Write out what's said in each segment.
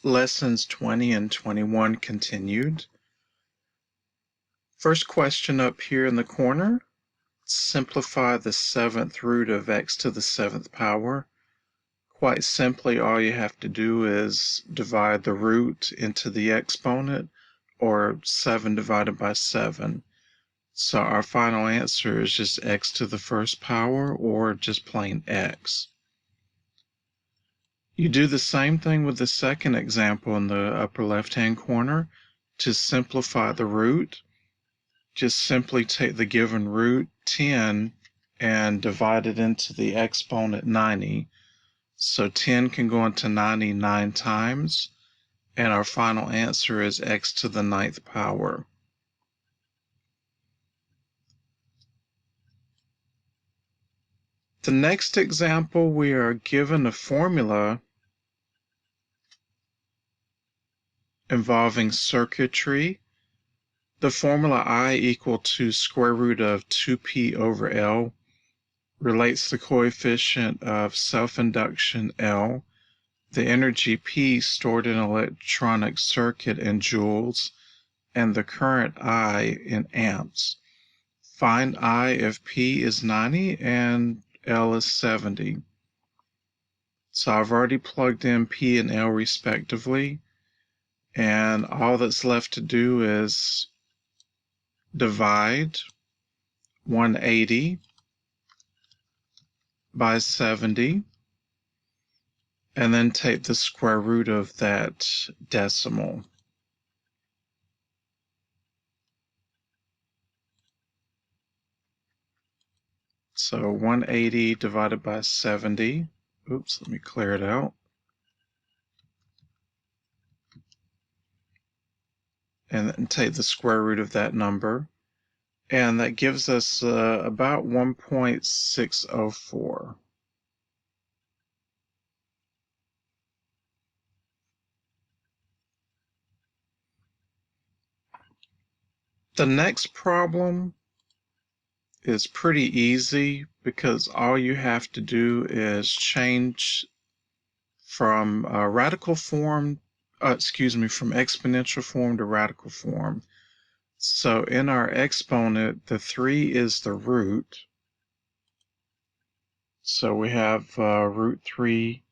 Lessons 20 and 21 continued. First question up here in the corner. Simplify the seventh root of x to the seventh power. Quite simply, all you have to do is divide the root into the exponent, or 7 divided by 7. So our final answer is just x to the first power, or just plain x. You do the same thing with the second example in the upper left-hand corner. To simplify the root, just simply take the given root, 10, and divide it into the exponent 90. So 10 can go into 90 9 times, and our final answer is x to the 9th power. The next example, we are given a formula involving circuitry. The formula I equal to square root of 2p over L relates the coefficient of self-induction L, the energy P stored in an electronic circuit in joules, and the current I in amps. Find I if P is 90 and L is 70. So I've already plugged in P and L respectively, and all that's left to do is divide 180 by 70, and then take the square root of that decimal. So 180 divided by 70. Oops, let me clear it out. And then take the square root of that number. And that gives us about 1.604. The next problem is pretty easy because all you have to do is change from radical form, from exponential form to radical form. So in our exponent, the 3 is the root. So we have root 3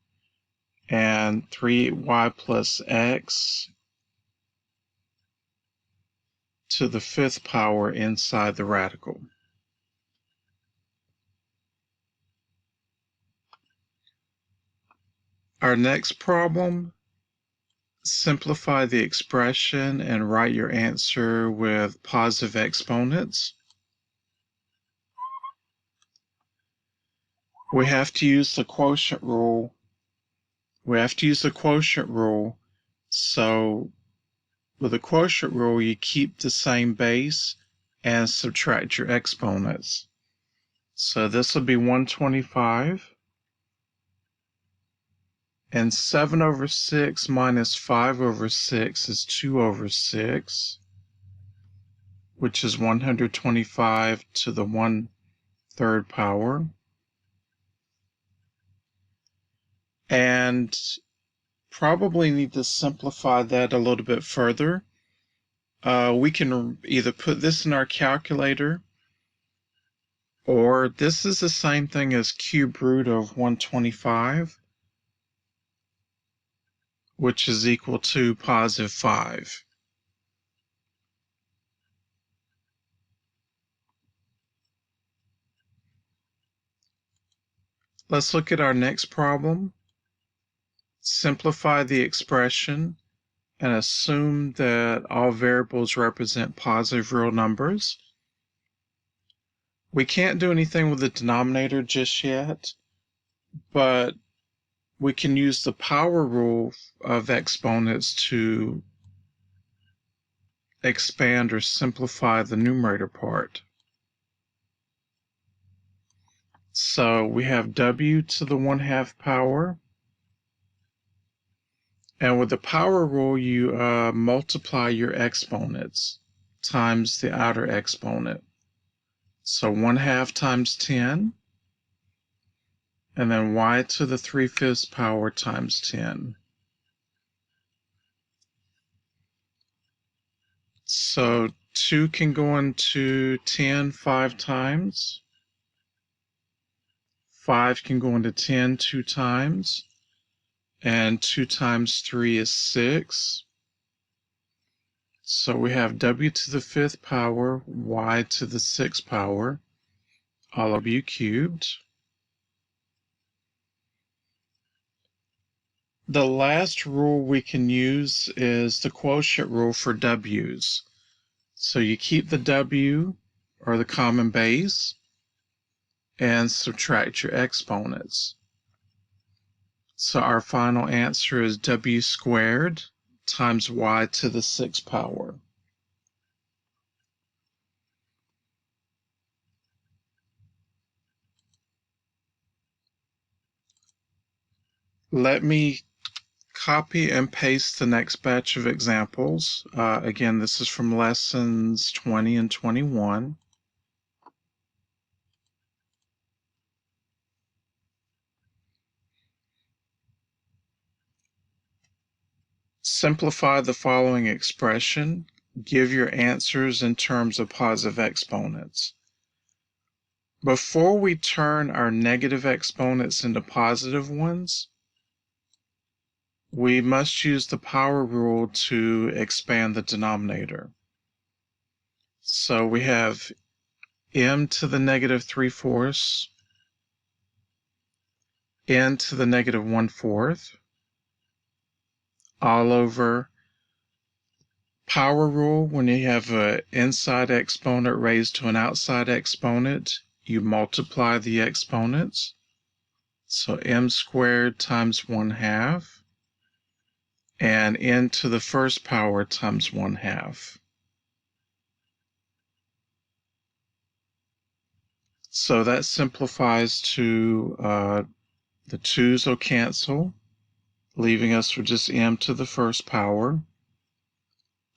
and 3y plus x to the 5th power inside the radical. Our next problem, simplify the expression and write your answer with positive exponents. We have to use the quotient rule. So with the quotient rule, you keep the same base and subtract your exponents. So this will be 125. And 7 over 6 minus 5 over 6 is 2 over 6, which is 125 to the 1/3 power. And probably need to simplify that a little bit further. We can either put this in our calculator, or this is the same thing as cube root of 125, which is equal to positive 5. Let's look at our next problem. Simplify the expression and assume that all variables represent positive real numbers. We can't do anything with the denominator just yet, but we can use the power rule of exponents to expand or simplify the numerator part. So we have w to the 1/2 power. And with the power rule, you multiply your exponents times the outer exponent. So 1/2 times 10, and then y to the 3/5 power times 10. So 2 can go into 10 5 times. 5 can go into 10 2 times. And 2 times 3 is 6. So we have w to the 5th power, y to the 6th power, all of u cubed. The last rule we can use is the quotient rule for w's. So you keep the w, or the common base, and subtract your exponents. So our final answer is w squared times y to the 6th power. Let me copy and paste the next batch of examples. Again, this is from lessons 20 and 21. Simplify the following expression. Give your answers in terms of positive exponents. Before we turn our negative exponents into positive ones, we must use the power rule to expand the denominator. So we have m to the negative 3/4, n to the negative 1/4, all over power rule. When you have an inside exponent raised to an outside exponent, you multiply the exponents. So m squared times 1/2, and n to the 1st power times 1/2. So that simplifies to the 2's will cancel, leaving us with just m to the 1st power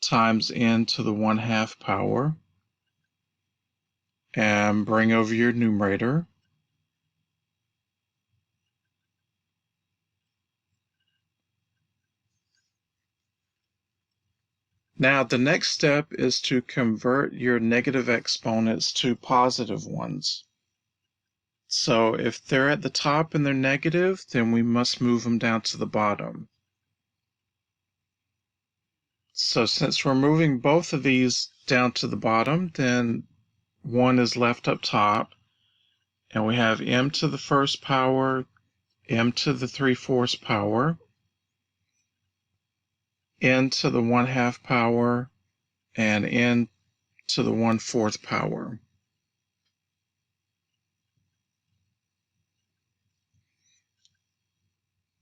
times n to the 1/2 power, and bring over your numerator. Now the next step is to convert your negative exponents to positive ones. So if they're at the top and they're negative, then we must move them down to the bottom. So since we're moving both of these down to the bottom, then one is left up top, and we have m to the 1st power, m to the 3/4 power, n to the 1/2 power, and n to the 1/4 power.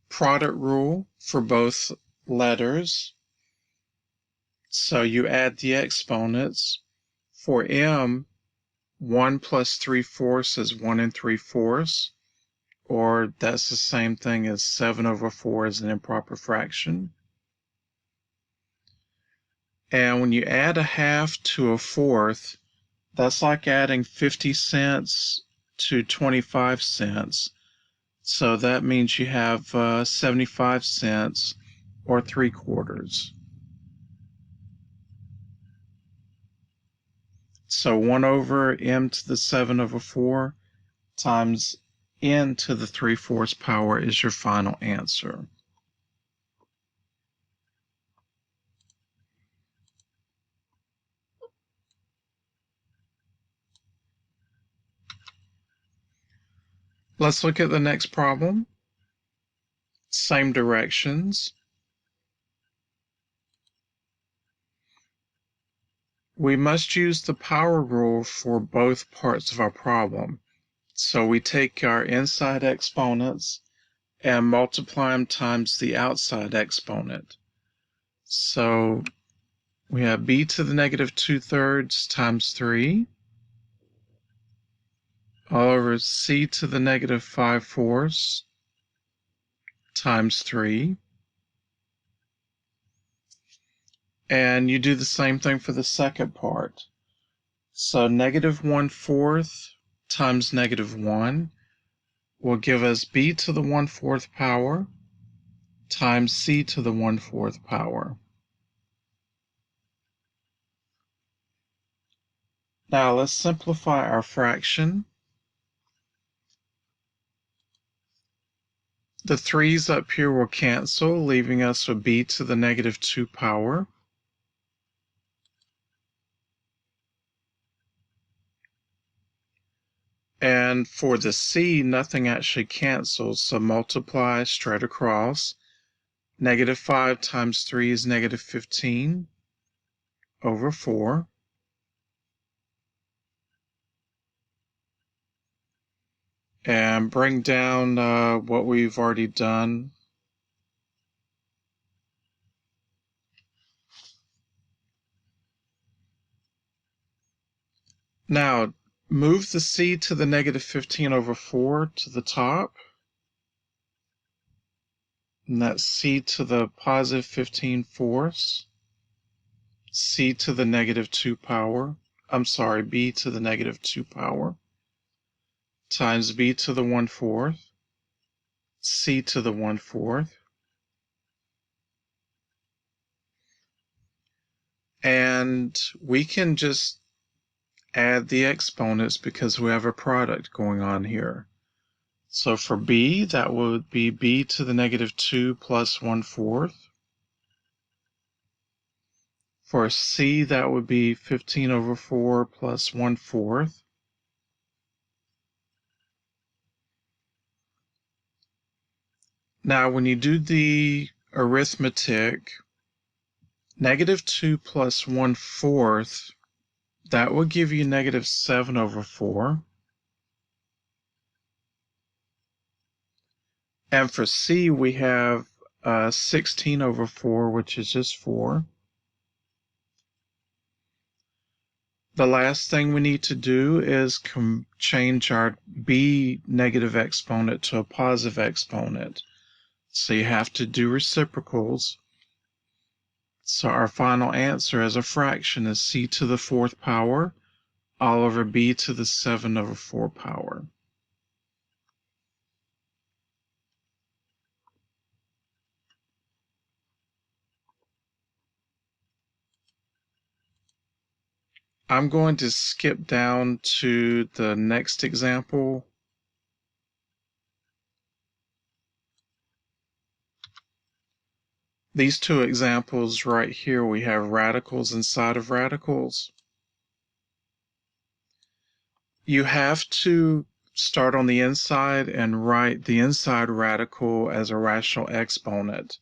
Product rule for both letters. So you add the exponents. For m, 1 plus 3/4 is 1 3/4, or that's the same thing as 7/4 is an improper fraction. And when you add a half to a fourth, that's like adding 50 cents to 25 cents. So that means you have 75 cents or 3/4. So 1 over m to the 7/4 times n to the 3/4 power is your final answer. Let's look at the next problem. Same directions. We must use the power rule for both parts of our problem. So we take our inside exponents and multiply them times the outside exponent. So we have b to the negative 2/3 times 3, all over c to the negative 5/4 times 3. And you do the same thing for the second part. So negative 1/4 times negative 1 will give us b to the 1/4 power times c to the 1/4 power. Now let's simplify our fraction. The 3's up here will cancel, leaving us with b to the negative 2 power. And for the c, nothing actually cancels, so multiply straight across. Negative 5 times 3 is negative 15 over 4. And bring down what we've already done. Now, move the c to the negative 15 over 4 to the top. And that's c to the positive 15 fourths. C to the negative 2 power. I'm sorry, b to the negative 2 power. Times b to the 1/4. C to the 1/4. And we can just add the exponents because we have a product going on here. So for b, that would be b to the negative 2 plus 1/4. For c, that would be 15 over 4 plus 1/4. Now, when you do the arithmetic, negative 2 plus 1/4, that will give you negative 7 over 4. And for c, we have 16 over 4, which is just 4. The last thing we need to do is change our b negative exponent to a positive exponent. So you have to do reciprocals. So our final answer as a fraction is c to the 4th power all over b to the 7 over 4 power. I'm going to skip down to the next example. These two examples right here, we have radicals inside of radicals. You have to start on the inside and write the inside radical as a rational exponent.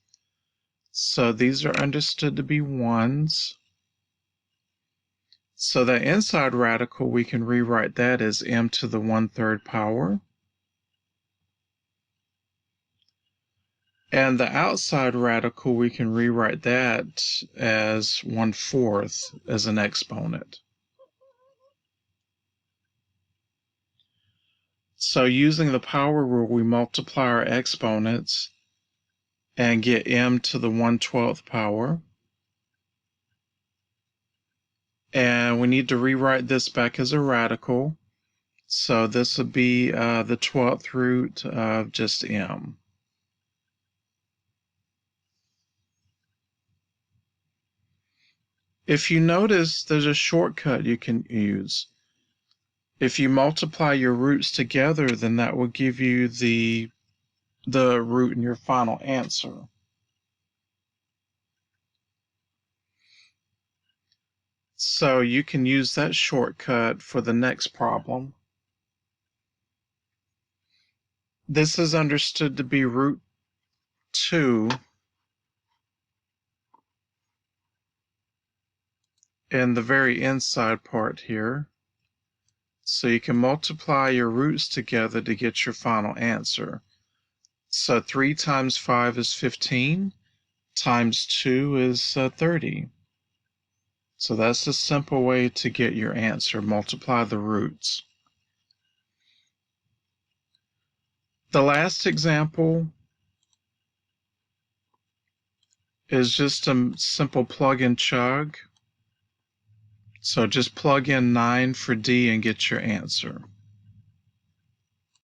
So these are understood to be 1s. So the inside radical, we can rewrite that as m to the 1/3 power. And the outside radical, we can rewrite that as 1/4 as an exponent. So using the power rule, we multiply our exponents and get m to the 1/12 power. And we need to rewrite this back as a radical. So this would be the 12th root of just m. If you notice, there's a shortcut you can use. If you multiply your roots together, then that will give you the root in your final answer. So you can use that shortcut for the next problem. This is understood to be root 2 in the very inside part here. So you can multiply your roots together to get your final answer. So 3 times 5 is 15, times 2 is 30. So that's a simple way to get your answer. Multiply the roots. The last example is just a simple plug and chug. So just plug in 9 for D and get your answer.